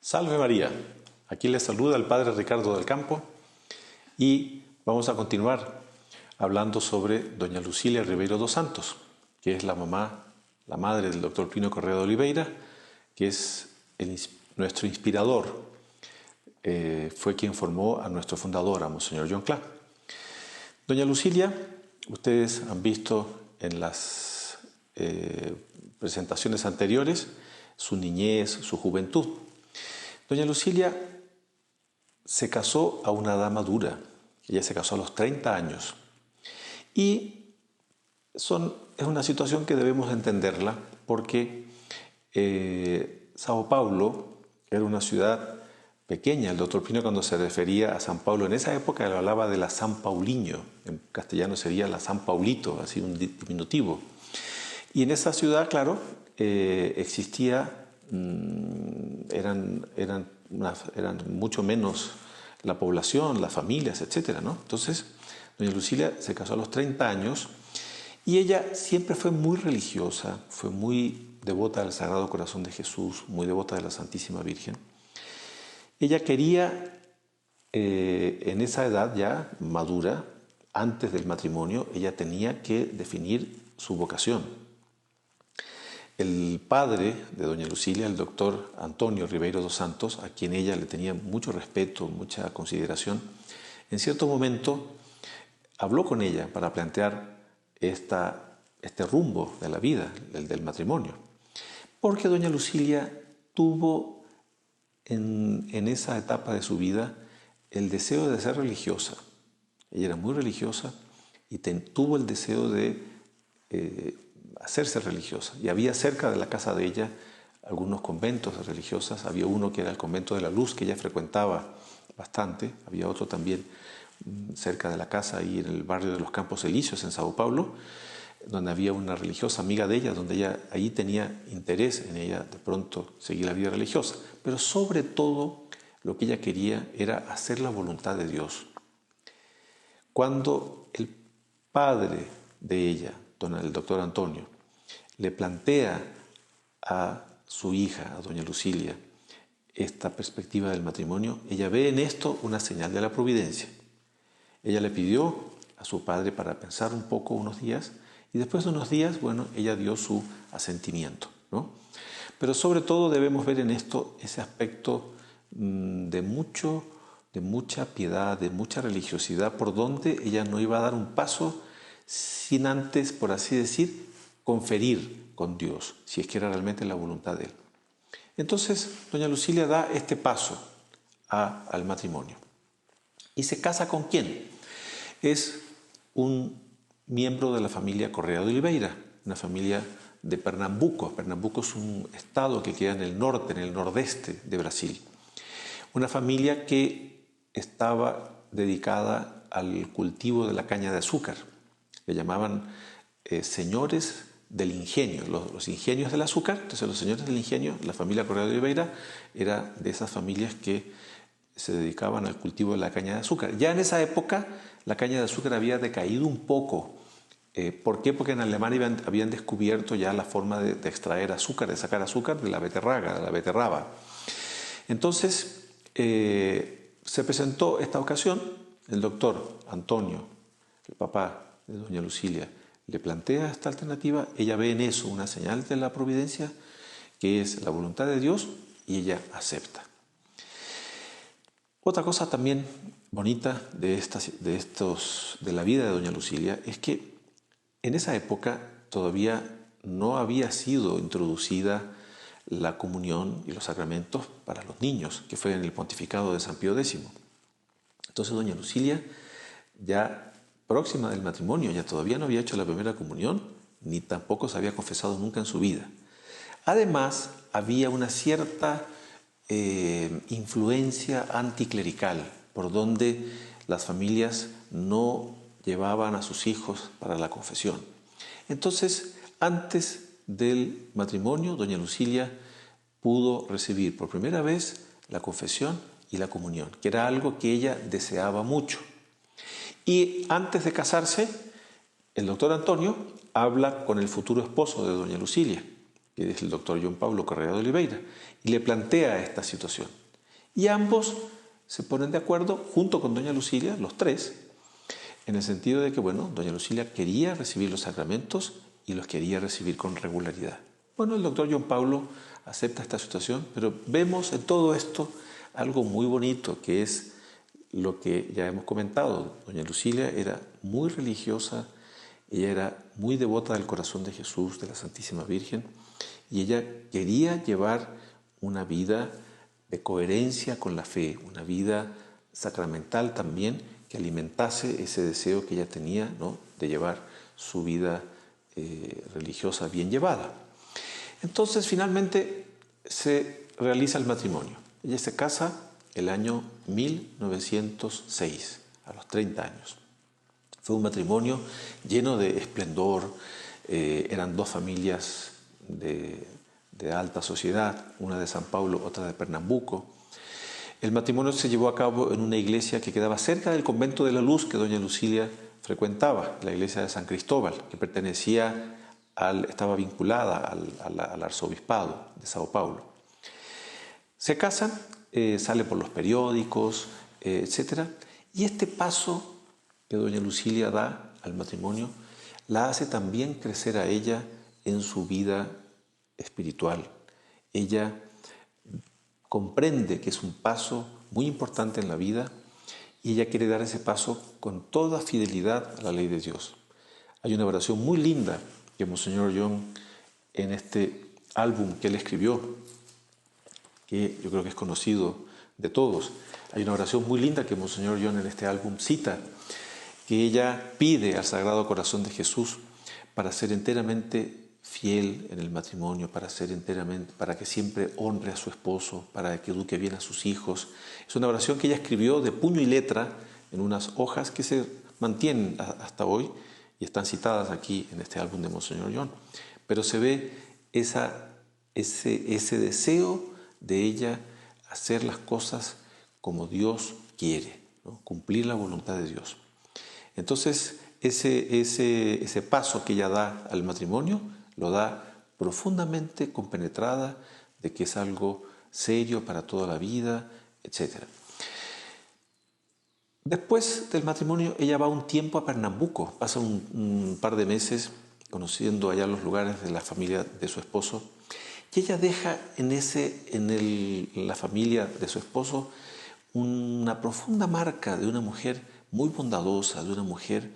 Salve María, aquí les saluda el Padre Ricardo del Campo y vamos a continuar hablando sobre doña Lucilia Ribeiro dos Santos, que es la madre del doctor Pino Correa de Oliveira, que es nuestro inspirador, fue quien formó a nuestro fundador, a Monseñor John Clark. Doña Lucilia, ustedes han visto en las presentaciones anteriores su niñez, su juventud. Doña Lucilia se casó a una edad madura. Ella se casó a los 30 años. Y es una situación que debemos entenderla porque Sao Paulo era una ciudad pequeña. El doctor Pino, cuando se refería a San Pablo en esa época, le hablaba de la San Paulinho. En castellano sería la San Paulito, así un diminutivo. Y en esa ciudad, claro, existía, eran mucho menos la población, las familias, etc., ¿no? Entonces, doña Lucilia se casó a los 30 años y ella siempre fue muy religiosa, fue muy devota del Sagrado Corazón de Jesús, muy devota de la Santísima Virgen. Ella quería, en esa edad ya madura, antes del matrimonio, ella tenía que definir su vocación. El padre de doña Lucilia, el doctor Antonio Ribeiro dos Santos, a quien ella le tenía mucho respeto, mucha consideración, en cierto momento habló con ella para plantear este rumbo de la vida, el del matrimonio. Porque doña Lucilia tuvo en esa etapa de su vida el deseo de ser religiosa. Ella era muy religiosa y tuvo el deseo de hacerse religiosa. Y había cerca de la casa de ella algunos conventos de religiosas. Había uno que era el convento de la Luz, que ella frecuentaba bastante. Había otro también cerca de la casa, ahí en el barrio de los Campos Elíseos, en Sao Paulo, donde había una religiosa amiga de ella, donde ella ahí tenía interés en ella de pronto seguir la vida religiosa. Pero sobre todo lo que ella quería era hacer la voluntad de Dios. Cuando el padre de ella, el doctor Antonio, le plantea a su hija, a doña Lucilia, esta perspectiva del matrimonio, ella ve en esto una señal de la providencia. Ella le pidió a su padre para pensar un poco unos días y después de unos días, bueno, ella dio su asentimiento, ¿no? Pero sobre todo debemos ver en esto ese aspecto de mucha piedad, de mucha religiosidad, por donde ella no iba a dar un paso sin antes, por así decir, conferir con Dios, si es que era realmente la voluntad de Él. Entonces, doña Lucilia da este paso al matrimonio. ¿Y se casa con quién? Es un miembro de la familia Correa de Oliveira, una familia de Pernambuco. Pernambuco es un estado que queda en el norte, en el nordeste de Brasil. Una familia que estaba dedicada al cultivo de la caña de azúcar. Le llamaban señores del ingenio, los ingenios del azúcar. Entonces los señores del ingenio, la familia Correa de Oliveira, era de esas familias que se dedicaban al cultivo de la caña de azúcar. Ya en esa época la caña de azúcar había decaído un poco. ¿Por qué? Porque en Alemania habían descubierto ya la forma de extraer azúcar, de sacar azúcar de la beterraba. Entonces se presentó esta ocasión, el doctor Antonio, el papá de doña Lucilia, le plantea esta alternativa. Ella ve en eso una señal de la providencia, que es la voluntad de Dios, y ella acepta. Otra cosa también bonita de la vida de doña Lucilia es que en esa época todavía no había sido introducida la comunión y los sacramentos para los niños, que fue en el pontificado de San Pío X. Entonces doña Lucilia, ya próxima del matrimonio, ya todavía no había hecho la primera comunión, ni tampoco se había confesado nunca en su vida. Además, había una cierta influencia anticlerical, por donde las familias no llevaban a sus hijos para la confesión. Entonces, antes del matrimonio, doña Lucilia pudo recibir por primera vez la confesión y la comunión, que era algo que ella deseaba mucho. Y antes de casarse, el doctor Antonio habla con el futuro esposo de doña Lucilia, que es el doctor John Paulo Correa de Oliveira, y le plantea esta situación. Y ambos se ponen de acuerdo, junto con doña Lucilia, los tres, en el sentido de que, bueno, doña Lucilia quería recibir los sacramentos y los quería recibir con regularidad. Bueno, el doctor John Paulo acepta esta situación, pero vemos en todo esto algo muy bonito, que es lo que ya hemos comentado. Doña Lucilia era muy religiosa, ella era muy devota del corazón de Jesús, de la Santísima Virgen, y ella quería llevar una vida de coherencia con la fe, una vida sacramental también, que alimentase ese deseo que ella tenía, ¿no?, de llevar su vida religiosa bien llevada. Entonces, finalmente, se realiza el matrimonio. Ella se casa el año 1906, a los 30 años. Fue un matrimonio lleno de esplendor, eran dos familias de alta sociedad, una de San Pablo, otra de Pernambuco. El matrimonio se llevó a cabo en una iglesia que quedaba cerca del convento de la Luz que doña Lucilia frecuentaba, la iglesia de San Cristóbal, que estaba vinculada al arzobispado de Sao Paulo. Se casan, sale por los periódicos, etc. Y este paso que doña Lucilia da al matrimonio la hace también crecer a ella en su vida espiritual. Ella comprende que es un paso muy importante en la vida y ella quiere dar ese paso con toda fidelidad a la ley de Dios. Hay una oración muy linda que Monseñor John, en este álbum que él escribió, que yo creo que es conocido de todos, hay una oración muy linda que Monseñor John en este álbum cita, que ella pide al Sagrado Corazón de Jesús para ser enteramente fiel en el matrimonio, para que siempre honre a su esposo, para que eduque bien a sus hijos. Es una oración que ella escribió de puño y letra en unas hojas que se mantienen hasta hoy y están citadas aquí en este álbum de Monseñor John. Pero se ve ese deseo de ella hacer las cosas como Dios quiere, ¿no?, cumplir la voluntad de Dios. Entonces, ese paso que ella da al matrimonio lo da profundamente compenetrada de que es algo serio para toda la vida, etc. Después del matrimonio, ella va un tiempo a Pernambuco, pasa un par de meses conociendo allá los lugares de la familia de su esposo, y ella deja en la familia de su esposo una profunda marca de una mujer muy bondadosa, de una mujer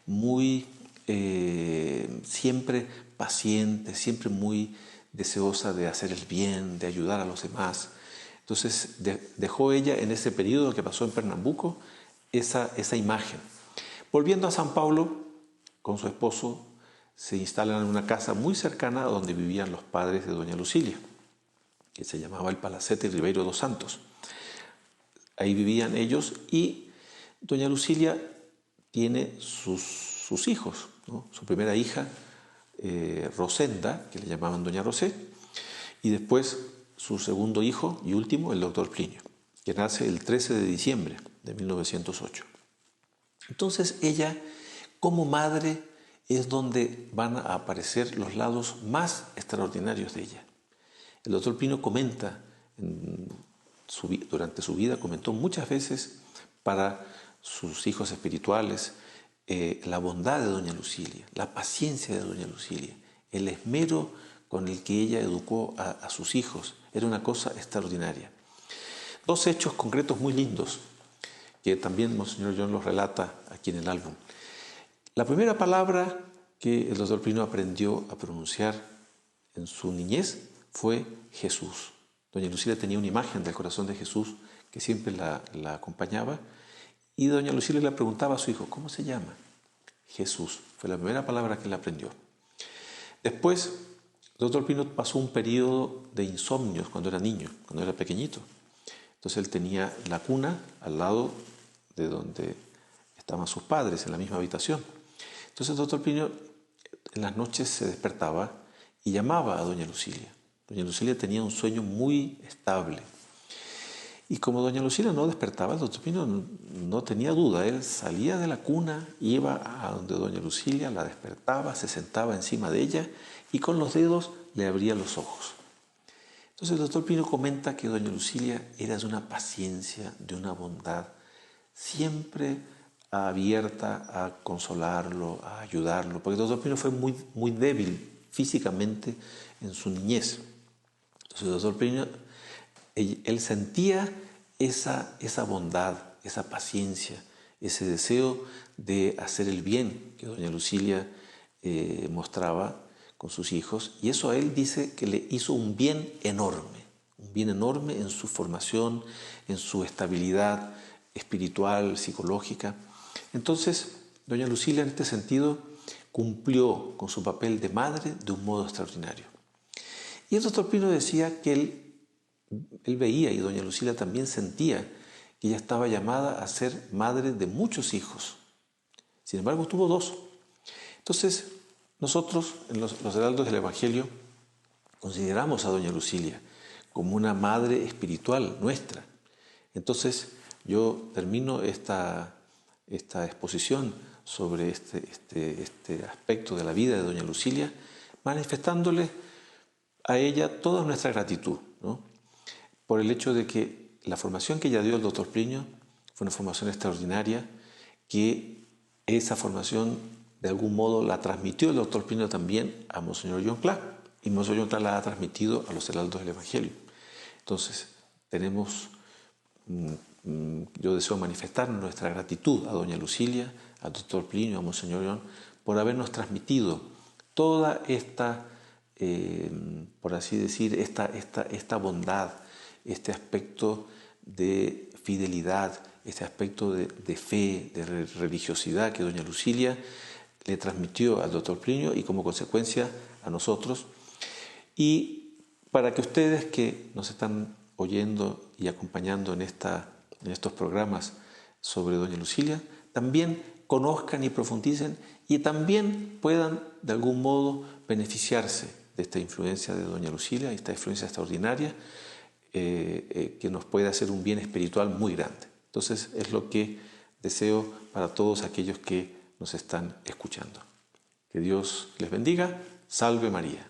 muy siempre paciente, siempre muy deseosa de hacer el bien, de ayudar a los demás. Entonces dejó ella en ese periodo que pasó en Pernambuco esa imagen. Volviendo a San Paulo, con su esposo, se instalan en una casa muy cercana a donde vivían los padres de doña Lucilia, que se llamaba el Palacete Ribeiro dos Santos. Ahí vivían ellos y doña Lucilia tiene sus hijos, ¿no? Su primera hija, Rosenda, que le llamaban doña Rosé, y después su segundo hijo y último, el doctor Plinio, que nace el 13 de diciembre de 1908. Entonces ella, como madre, es donde van a aparecer los lados más extraordinarios de ella. El doctor Plinio comenta, durante su vida, comentó muchas veces para sus hijos espirituales la bondad de doña Lucilia, la paciencia de doña Lucilia, el esmero con el que ella educó a sus hijos. Era una cosa extraordinaria. Dos hechos concretos muy lindos que también Monseñor John los relata aquí en el álbum. La primera palabra que el doctor Plinio aprendió a pronunciar en su niñez fue Jesús. Doña Lucilia tenía una imagen del corazón de Jesús que siempre la acompañaba, y doña Lucilia le preguntaba a su hijo, ¿cómo se llama? Jesús. Fue la primera palabra que él aprendió. Después, el doctor Plinio pasó un periodo de insomnios cuando era niño, cuando era pequeñito. Entonces él tenía la cuna al lado de donde estaban sus padres, en la misma habitación. Entonces el doctor Plinio en las noches se despertaba y llamaba a doña Lucilia. Doña Lucilia tenía un sueño muy estable. Y como doña Lucilia no despertaba, el doctor Plinio no tenía duda. Él salía de la cuna, iba a donde doña Lucilia, la despertaba, se sentaba encima de ella y con los dedos le abría los ojos. Entonces el doctor Plinio comenta que doña Lucilia era de una paciencia, de una bondad, siempre abierta a consolarlo, a ayudarlo, porque el doctor Plinio fue muy débil físicamente en su niñez. Entonces el doctor Plinio, él sentía esa bondad, esa paciencia, ese deseo de hacer el bien que doña Lucilia mostraba con sus hijos, y eso a él dice que le hizo un bien enorme en su formación, en su estabilidad espiritual, psicológica. Entonces, doña Lucilia en este sentido cumplió con su papel de madre de un modo extraordinario. Y el doctor Plinio decía que él veía, y doña Lucilia también sentía, que ella estaba llamada a ser madre de muchos hijos. Sin embargo, tuvo 2. Entonces, nosotros, en los heraldos del Evangelio, consideramos a doña Lucilia como una madre espiritual nuestra. Entonces, yo termino esta exposición sobre este aspecto de la vida de doña Lucilia, manifestándole a ella toda nuestra gratitud, ¿no? Por el hecho de que la formación que ella dio al doctor Plinio fue una formación extraordinaria, que esa formación de algún modo la transmitió el doctor Plinio también a Monseñor John Clark, y Monseñor John Clark la ha transmitido a los heraldos del Evangelio. Entonces, yo deseo manifestar nuestra gratitud a doña Lucilia, al doctor Plinio, a Monseñor John, por habernos transmitido toda esta, por así decir, esta bondad, este aspecto de fidelidad, este aspecto de fe, de religiosidad que doña Lucilia le transmitió al doctor Plinio y como consecuencia a nosotros. Y para que ustedes que nos están oyendo y acompañando en estos programas sobre doña Lucilia, también conozcan y profundicen y también puedan de algún modo beneficiarse de esta influencia de doña Lucilia, esta influencia extraordinaria que nos puede hacer un bien espiritual muy grande. Entonces es lo que deseo para todos aquellos que nos están escuchando. Que Dios les bendiga. Salve María.